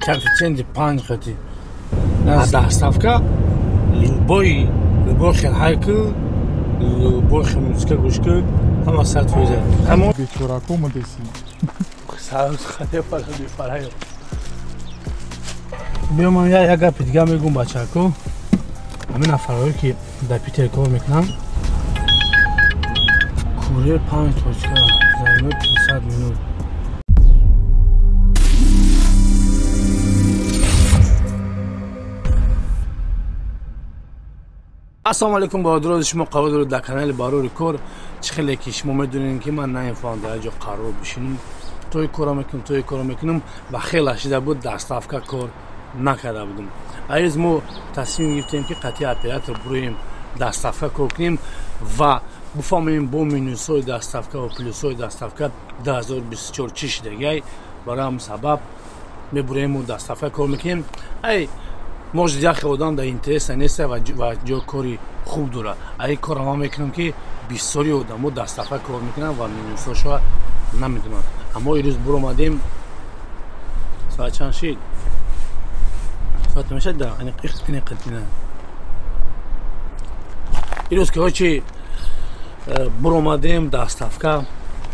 коэффициенти 5 хати. На доставка любой хелхайку, любой музыка гушку, ҳама 100%. Ҳама бечора комодеси. Саус хате параю. Биоман я гапи дига мегум бачако. Ҳамин нафарҳое ки дар Питер кор мекунанд. Курьер 5 точка, займет 50 минут. ассалому алайкум баҳодирози шумо қабул доред дар канали барори кор. чӣ хеле ки шумо медонед ки ман наинфаҳмам дар ҷо қарор бишинам, тои кора мекунам ва хеле ашида буд доставка кор накарда будам. Айз мо тасмим гирифтем ки қатъи оператор буроем доставка кор кунем ва буфаҳмем бо минусҳои доставка ва плюсҳои доставка 2024 чӣ шидагай. барои ҳамин сабаб мебуроем доставка кор мекунем. Может яхе одам дар интереса нест ва ҷо кори хуб дора. Ай кора ман мекунам ки бисёри одамо доставка кор мекунанд ва минусҳошо намедонанд. Аммо ирӯз буромадем соат чанд шид? Соат мешад да қитина. Ирӯз ки ҳочи буромадем доставка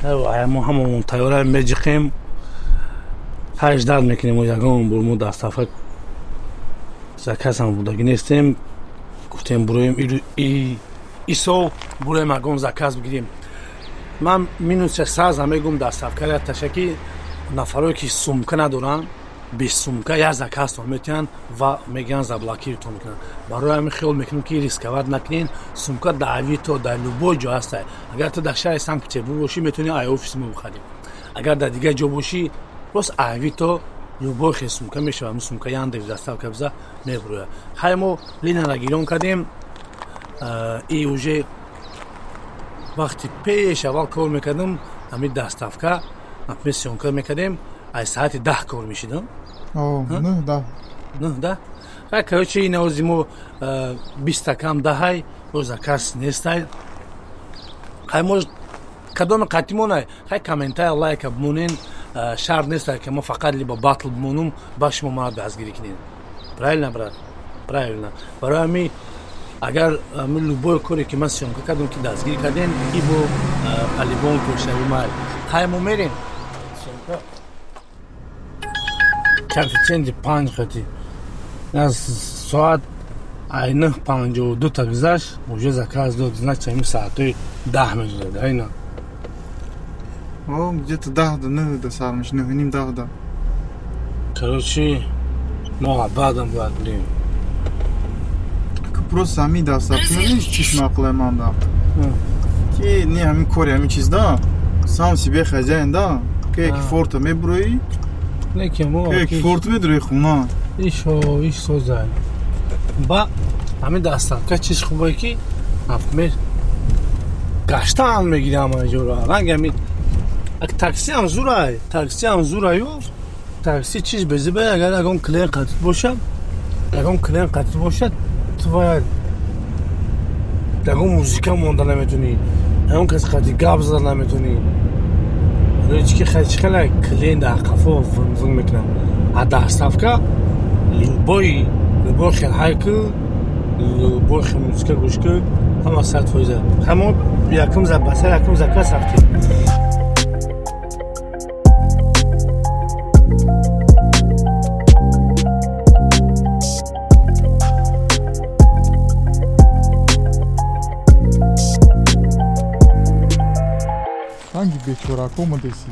ҳамамон тайёра меҷиқем. ҳаж дард мекунем ягон бурмо доставка заказам будаги нестем. гуфтем буроем исол буроем ягон заказ бигирем. ман минус 100 мегум доставкаро ташаки нафарое ки сумка надоранд без сумка як заказтон метиҳанд ва мегӯянд заблокиртон мекунанд. барои ҳамин хиёл мекунем ки рисковат накунед. сумка дар авито дар любой ҷо ҳаста. агар ту дар шаҳри санкт петербург бошӣ метавонӣ ай офис мо бихарӣ. агар дар дигар ҷо бошӣ просто авито любой хел сумка мешава. ҳамин сумка яндекс доставка биза мебурояд. ҳай мо линияро гирён кардем. и уже вақти пеш аввал кор мекардам ҳамин доставка например сёнка мекардем ай соати 10 кор мешидам. 9 ҳай короче навози мо 20 кам даҳай мо заказ нестай. ҳай мо кадоми қатимонай ҳай комментария лайка бимонен. шарт нест ки мо фақат либо батл бимонум ба шумо мана дастгирӣ кунед. правильно брат? правильно. барои ҳамин агар любой коре ки ман сёнка кардам ки дастгирӣ кардем и бо алибон кӯшави май ҳай мо мерем сёнка коэффициенти 5 хати. аз соат 9:52 та гузашт уже заказ дод. значит ҳамин соатҳои 10 мезодад. айна где-то 9 сар меш 9:30. короче мо баъдам бояд бурем. просто ҳамин доставка мебиниш чӣ мақулай ман да ки не ҳамин кори ҳамин чиз да сам себе хозяин да ки форта мебурои ки форта медурои хуна иш созай ба ҳамин доставка чиз хубае ки например гаштан мегирам ҷоро ранг ҳамин такси ҳам зурай такси чиз безибай. агар ягон клиент қатӣ бошад ту бояд ягон музика монда наметонӣ, ягон каси қатӣ гап зада наметонӣ. ки хеле клиент дар қафо вун мекунад. а доставка любой хелхайку, любой музика гушку, ҳама 100%. ҳама якум заказ рафтем. ҳанги бечора комодеси.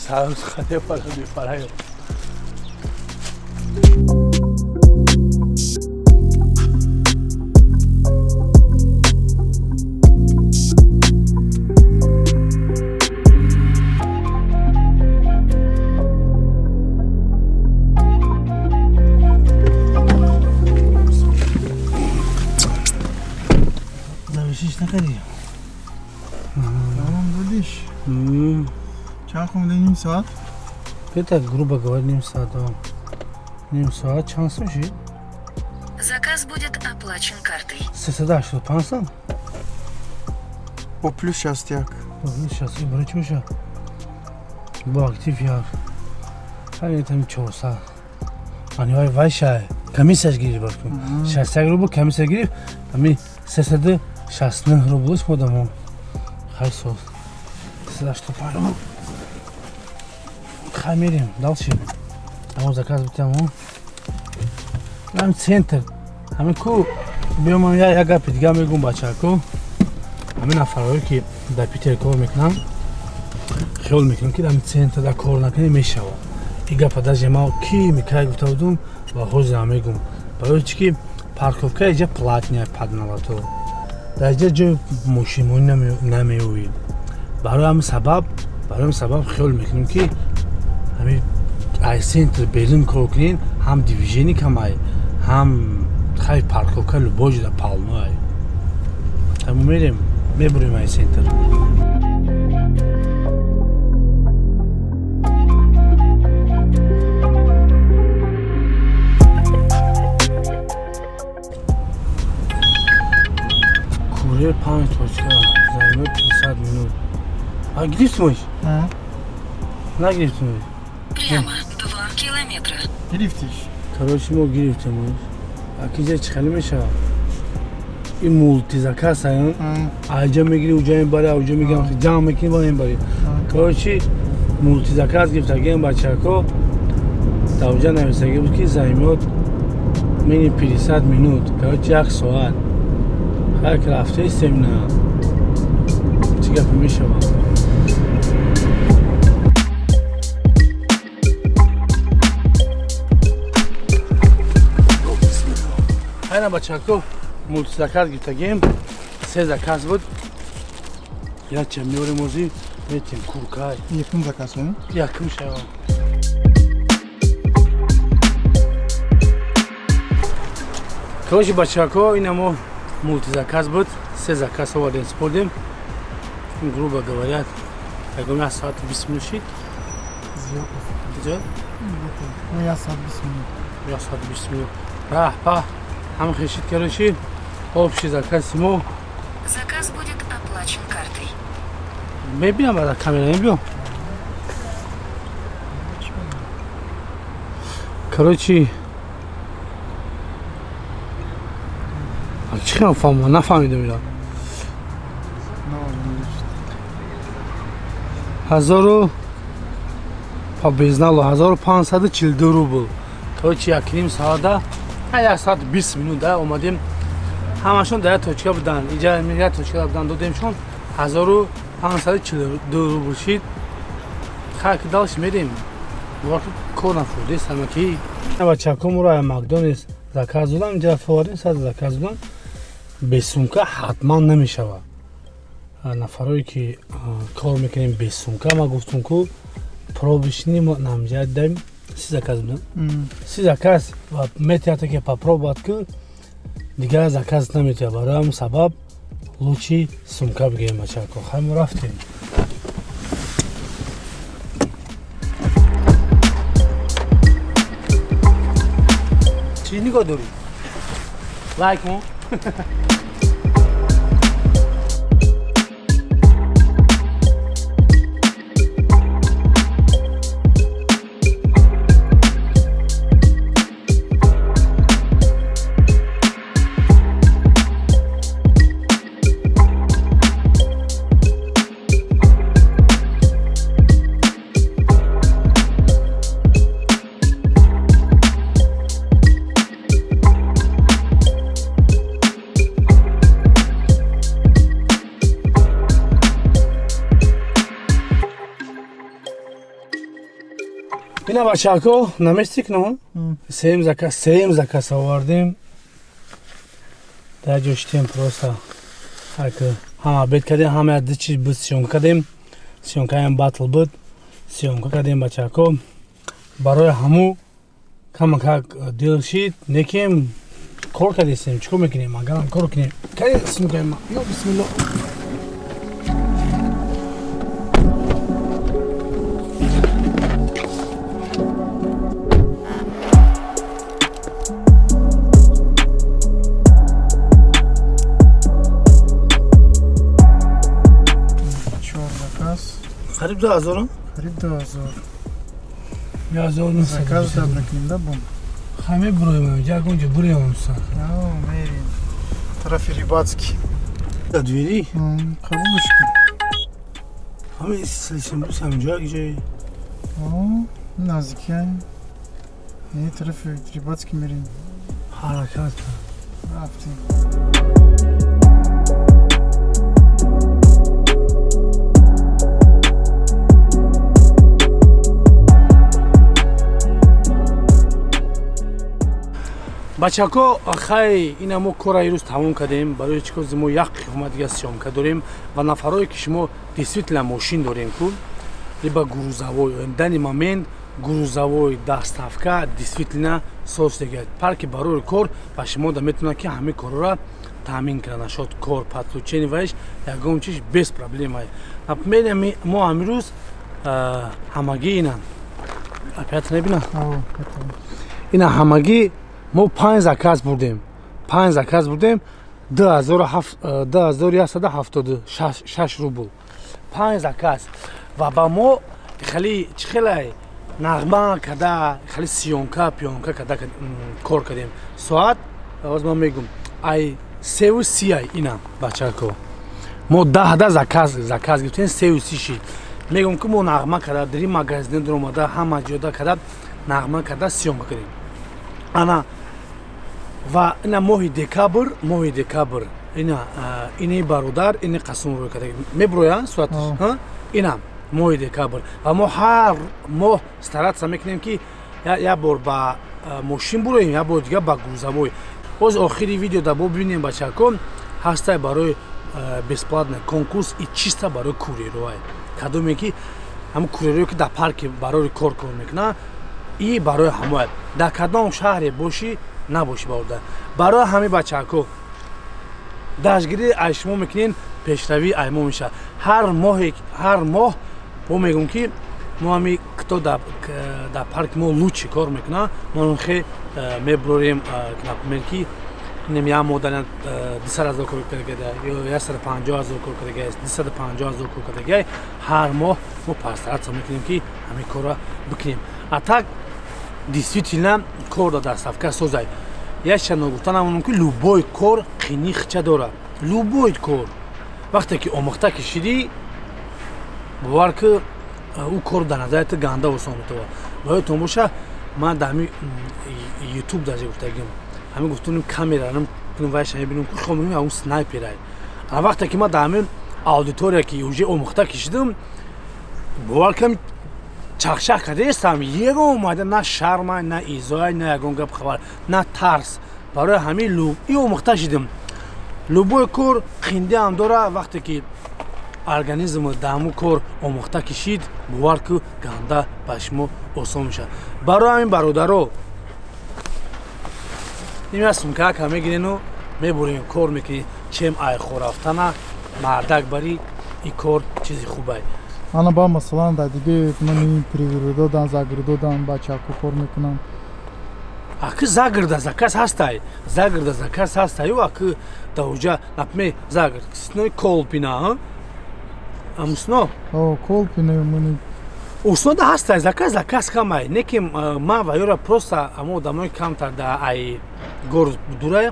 Саус хате параю. зависишь накади. чанд хумида ним соат? Это грубо говоря ним соат. Ним соат чанд слушай? Заказ будет оплачен картой. Сесада что пансан? По плюс частяк. По плюс частяк. Брачуша. Бо актив яр. Ҳамин там чоса. Ani vay şay. Komisyaj girip bakın. 60 ruble komisyaj girip. Ami 360 ruble modam o. Hay sos. Size что пару. Хамерим, дальше. Там заказ битам о. Нам центр. Ами ку биомам я гапит га мегум бачако. Ами нафарое ки да Питер кор мекунам. خیال میکنم که دم سنت در کار نکنه میشه این گپ даже ما کی میکای گفتم و خوش میگم برای چی парковка اینجا платная паднала то در اینجا جو ماشین نمیوی برای هم سبب خیال میکنم که همین ای سنتر برلین کار کنین هم دیویژنی کمای هم خیلی парковка любой در پالنای تمام میبریم ای سنتر Уже 5 точка, займет 50 минут. А где смысл? На где смысл? Прямо 2 километра. گرفتیش Короче, мы грифтим. А где чхали меша? И мультизаказ аян. Аджа мегири уджа бара, уджа мегам джам мекин ба ин бари. Короче, мультизаказ гифтаген бачако. Та уджа нависаги буд ки займет мини 50 минут. Короче, 1 ساعت. هر که رفته ایستیم نه چی گفت میشه با هاینا بچه که مولتی زکاز گیتگیم 3 زکاز بود یا چه میوری موزی میتیم کورکای یکم زکاز هست؟ یکم شوام короче بچه که این ما мультизаказ بود 3 заказ آوردیم سپردیم грубо говоря اگه 1 ساعت 20 минут شد زیاد؟ ну 1 ساعت 20 минут 1 ساعت 20 минут راه هم خشید короче общий заказ ему Заказ будет оплачен картой. میبینم بعد کاملا میبینم короче چی خیلی نفهمیدم اینا 1542 روبل короче 1 ساعت 1 ساعت 20 минут اومدیم همشون در توچه بودن اینجا میگه توچه بودن دادیمشون 1542 روبل شد خاک دالش میریم وقت کار نفوده سمکی بچه‌کم رو مکدونالدز заказ دادم اینجا فوری صد заказ دادم به سومکا حتما نمیشود نفرایی که کار میکنیم به سومکا ما گفتم که پروبشنیم نمیجد داریم 3 заказ دادم 3 заказ و میتیاته که پاپروبات که دیگر заказ نمیتیاد برای هم سبب لوچی سومکا بگیریم بچه که خیلی رفتیم چی نگاه داری؟ لایک مو؟ اینا بچه‌ها نمیستیک نه سیم заказ آوردیم در جوشتیم просто همه بیت کردیم همه دو چیز بود سیونکا کردیم سیونکا هم باتل بود سیونکا کردیم بچه‌ها برای همو کم دیل شید نکیم کار کردیم چیکار میکنیم اگرم کار کنیم کردیم سیونکا ما یا بسم الله قریب 2000 قریب 2000 1000 заказ دادیم بوم Хаме броим, ягонҷа бурямамса. Мерин. Тарафи Рибацкий. Да двери? Кабулушки. Хаме слышим, самҷа где? Наздики. Не тарафи Рибацкий мерин. Ҳаракат. Рафтим. бачако хай ина мо кора ирӯз тамом кардем барои чӣ кози мо як қисмат дига сёмка дорем ва нафарое ки шумо действительно мошин дорем ку либо грузовой в данный момент грузовой доставка действительно соус дегад парки барои кор ба шумо да метавонад ки ҳамаи корро таъмин кунад шод кор подключение ваш ягон чиз без проблема например мо амрӯз ҳамагӣ ина опять набина ина ҳамагӣ мо 5 заказ бурдем 2176 рубл 5 заказ ва ба мо хеле чихелай нағма када хеле сиёнка пиёнка када кор кардем соат оз ман мегум ай 3:30 ина бачако мо 10 заказ гирифтем 3:30 мегум ки мо нағма када дар ин магазин дуромада ҳама ҷода када нағма када сиёнка кардем ана ва ина моҳи декабр ина ини бародар ини қасм рӯй кардем меброя суаташ ина моҳи декабр ва мо ҳар моҳ старатса мекунем ки як бор ба мошин буроем як бор дига ба грузовой оз охири видео да бо бибинем бачако ҳастай барои бесплатный конкурс и чиста барои курьерой кадоме ки ҳамн курьерой ки дар парки барои кор мекунад и барои ҳамоят дар кадом шаҳре бошӣ набошӣ бародар барои ҳамаи бачако даштгирӣ ай шумо мекунем пешравӣ ай мо мешавад ҳар моҳ мо мегӯм ки мо ҳами кито дар парки мо лучи кор мекунад мо хе меброрем например ки як модан 200,000 кор кардагай ё 150,000 кор кардагай 250,000 кор кардагай ҳар моҳ мо пастаратса мекунем ки ҳамин корро бикунем а так действительно кор да доставка созай як чанд гуфта намонам ки любой кор қини хича дорад любой кор вақте ки омӯхта кишидӣ бовар ки ӯ кор дар назарати ганда осон метавад боядтон боша ман дар ҳамин ютуб даже гуфтагим ҳамин гуфтуним камерарам кунем вайш мебинем ки хомим ягон снайперай а вақте ки ман дар ҳамин аудитория ки уже омӯхта кишидам бовар ки чахшах кардестам ягон омада на шарма на изоя на ягон гап хабар на тарс барои ҳамин и омӯхта шидам любой кор қиндиам дора вақте ки организм дар ҳамун кор омӯхта кишид бовар ки ганда ба шумо осон мешавад барои ҳамин бародаро ин сумкака мегирину мебурем кор мекунем чем ай хорафтана мардак бари и кор чизи хубай ана ба масалан дар диге мани пригирӣ додан загир додан бачаку кор мекунам аки загирда заказ ҳастай загирда заказ ҳастаю аки даоҷа например загир синои колпина амусно колпина мани уснода ҳастай заказ камай неки ман ва ёра просто амо одамои камтар да ай город дурай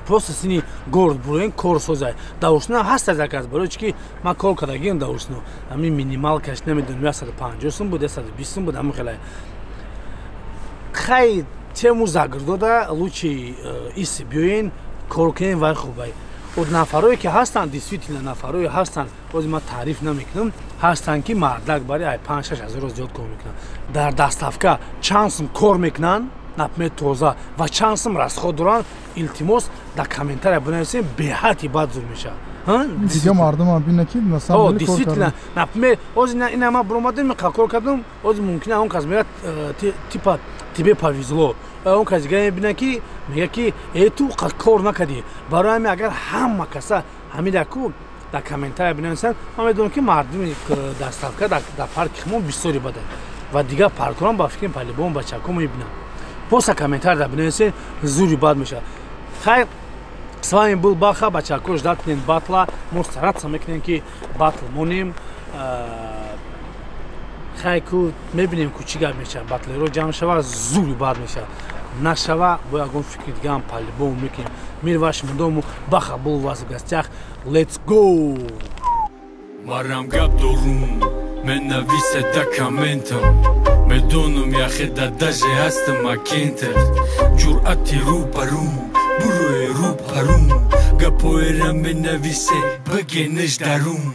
просто сини город буроен кор созай да усна ҳастай заказ барои чи ки ман кор кардагиам да усно ҳамин минималкаш намедонам 150 сум буд 120 сум буд ҳамин хелай хай чему загир дода лучи иси биёен кор кунем вай хубай од нафарое ки ҳастанд действительно нафарое ҳастанд бози ман таъриф намекунам ҳастанд ки мардак бари 5-6 ҳазор зиёд кор мекунанд дар доставка чанд сум кор мекунанд например тоза ва чанд сум расход доранд илтимос дар комментария бинависем беҳадди бад зур мешавад дига мардумам бина ки действительно например оз ина ман буромадам кор кардам оз мумкина он кас мегӯяд типа тебе повезло он кас дига мебинад ки мега ки ту кор накардӣ барои ҳамин агар ҳама каса ҳамида ку дар комментария бинависанд ман медонам ки мардуми доставка дар парки химон бисёри бадай ва дига паркорам ба фикри палибон бачако мебинам просто комментария да бинависен зури бад мешавад хайр с вами был Баха бачако ждат кунем батла мо старатса мекунем ки батл монем خیلی میبینیم که چی گپ میشه بطل رو جمع شود زوری باد میشه نشود با یکون فکر دیگه هم پلی بوم میکنیم میرواش مدومو بخبول واسه گستیخ let's go مرم گپ دارم من نویسه دکامنتم میدونم یخی دادجه هستم اکینتر جرأتی رو برون بروی رو پرون گپویرم من نویسه بگینش درون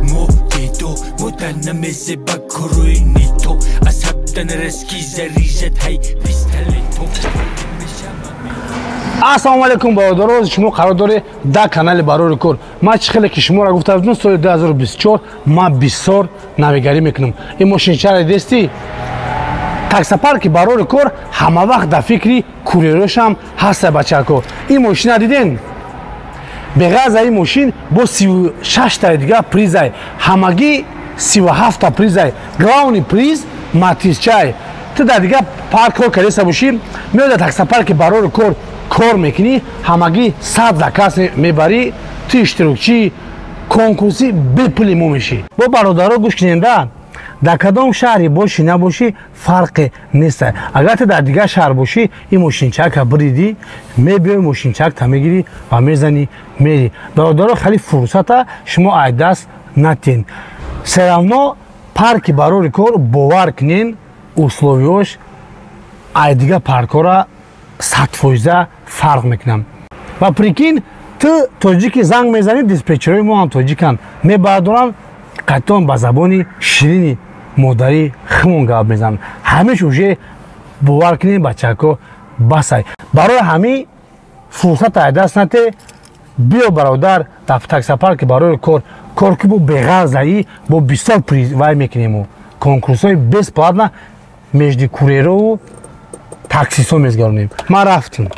موتیدو مدنمیزه بکروی نیتو از حبدن رسکی زریجت های پیستلیتو السلام علیکم برادران شما قرار داره در کانال برای کور ما چخیلی که شما را گفته بودم سال 2024 ما بسیار نویگری میکنم این ماشین چرا دستی تاکسی پارک برای کور همه وقت در فکری کوریروش هم هست بچه‌ها این ماشین را دیدین بغض این ماشین با 36 تا دیگه پریز همگی 37 تا پریز گراونی پریز ماتیس چای تو در دیگه پارک کار کردی باشی میاد تاکسی پارک برای کار میکنی همگی 100 زکات میبری تو اشتراکچی کنکورسی بپلی مو میشی با برادرها گوش کننده در کدام شهری باشی نباشی فرق نیست اگر تو در دیگه شهر باشی این ماشینچک بریدی میبیای ماشینچک تا میگیری و میزنی میری برادرها خیلی فرصت شما عیدست نتین سرامنا پارک برای کار باور کنین условиош айдига паркора 100% фарқ мекунам ва прикин ту тоҷики занг мезанӣ диспетчерои мо ҳам тоҷикан мебардорам қайтон ба забони ширини модари химон гап мезанам ҳамеш уже бовар кунед бачако басай барои ҳами фурсат айдаст нате биё бародар дар таксопарки барои корки бо беғарзаӣ бо бисёр привай мекунему конкурсҳои бесплатна между курьерову таксистҳо мезгаронем ма рафтем